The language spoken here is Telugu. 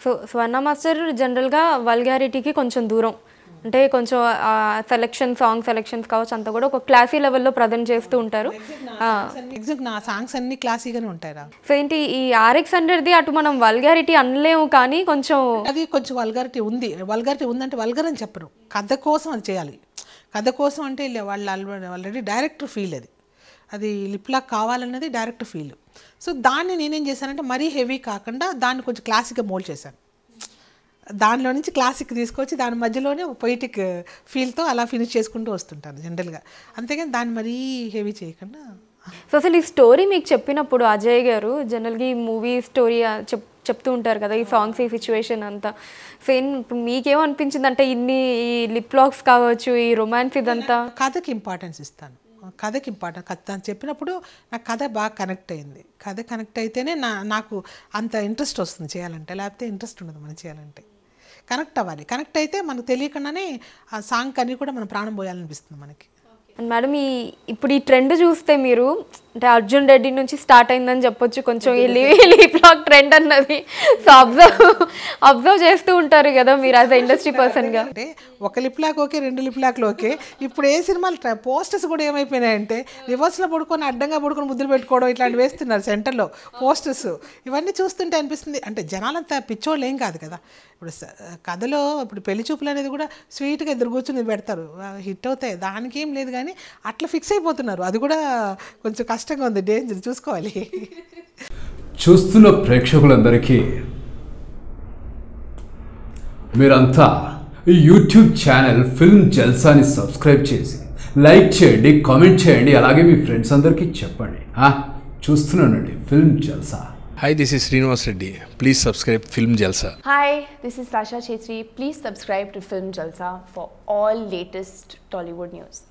సో స్వర్ణ మాస్టర్ జనరల్గా వల్గారిటీకి కొంచెం దూరం, అంటే కొంచెం సాంగ్ సెలెక్షన్స్ కావచ్చు అంతా కూడా ఒక క్లాసీ లెవెల్లో ప్రజెంట్ చేస్తూ ఉంటారు. ఎగ్జాక్ట్ నా సాంగ్స్ అన్ని క్లాసీగానే ఉంటాయి. సో ఏంటి ఈ RX 100ది అటు మనం వల్గారిటీ అనలేము, కానీ కొంచెం అది కొంచెం వల్గారిటీ ఉంది. వల్గారిటీ ఉందంటే వల్గర్ అని చెప్పరు, కథ కోసం అది చేయాలి. కథ కోసం అంటే వాళ్ళు ఆల్రెడీ డైరెక్టర్ ఫీల్, అది లిప్లాక్ కావాలన్నది డైరెక్టర్ ఫీల్. సో దాన్ని నేనేం చేశానంటే మరీ హెవీ కాకుండా దాన్ని కొంచెం క్లాసిక్గా మోల్డ్ చేశాను. దానిలో నుంచి క్లాసిక్ తీసుకొచ్చి దాని మధ్యలోనే ఒక పొయిటిక్ ఫీల్తో అలా ఫినిష్ చేసుకుంటూ వస్తుంటాను జనరల్గా, అంతేగాని దాన్ని మరీ హెవీ చేయకుండా. సో అసలు ఈ స్టోరీ మీకు చెప్పినప్పుడు అజయ్ గారు జనరల్గా ఈ మూవీ స్టోరీ చెప్తూ ఉంటారు కదా, ఈ సాంగ్స్ ఈ సిచ్యువేషన్ అంతా, సేమ్ మీకేమనిపించింది అంటే ఇన్ని ఈ లిప్ లాక్స్ కావచ్చు, ఈ రొమాన్స్ ఇదంతా? కథకి ఇంపార్టెన్స్ ఇస్తాను, కథకి ఇంపార్టెంట్. కథ చెప్పినప్పుడు నాకు కథ బాగా కనెక్ట్ అయింది. కథ కనెక్ట్ అయితేనే నాకు అంత ఇంట్రెస్ట్ వస్తుంది చేయాలంటే, లేకపోతే ఇంట్రెస్ట్ ఉండదు మనం చేయాలంటే. కనెక్ట్ అవ్వాలి, కనెక్ట్ అయితే మనకు తెలియకుండానే ఆ సాంగ్ అన్నీ కూడా మనం ప్రాణం పోయాలనిపిస్తుంది మనకి. అండ్ మేడం ఇప్పుడు ఈ ట్రెండ్ చూస్తే మీరు అంటే అర్జున్ రెడ్డి నుంచి స్టార్ట్ అయిందని చెప్పొచ్చు కొంచెం ఈ లిప్ లాక్ ట్రెండ్ అన్నది. సో అబ్జర్వ్ చేస్తూ ఉంటారు కదా మీరు యాజ్ అ ఇండస్ట్రీ పర్సన్గా. అంటే ఒక లిప్ లాక్ ఓకే, 2 లిప్ లాక్లు ఓకే. ఇప్పుడు ఏ సినిమాలు పోస్టర్స్ కూడా ఏమైపోయినాయంటే రివర్స్లో పడుకొని అడ్డంగా పడుకొని ముద్దులు పెట్టుకోవడం ఇట్లాంటివి వేస్తున్నారు సెంటర్లో పోస్టర్స్. ఇవన్నీ చూస్తుంటే అనిపిస్తుంది అంటే జనాలంతా పిచ్చోళ్ళు ఏం కాదు కదా. ఇప్పుడు కథలో ఇప్పుడు పెళ్లి చూపులు అనేది కూడా స్వీట్గా ఎదురు కూర్చుని పెడతారు, హిట్ అవుతాయి, దానికి ఏం లేదు. కానీ అట్లా ఫిక్స్ అయిపోతున్నారు, అది కూడా కొంచెం కష్టంగా ఉంది, డేంజర్, చూసుకోవాలి. చూస్తున్న ప్రేక్షకులందరికీ మీరంతా ఈ యూట్యూబ్ ఛానల్ ఫిల్మ్ జల్సాని సబ్స్క్రైబ్ చేసి లైక్ చేయండి, కామెంట్ చేయండి, అలాగే మీ ఫ్రెండ్స్ అందరికీ చెప్పండి. చూస్తున్నానండి film Jalsa. Hi, this is Srinivas Reddy. Please subscribe Film Jalsa. Hi, this is Rasha Chetri. Please subscribe to Film Jalsa for all latest Tollywood news.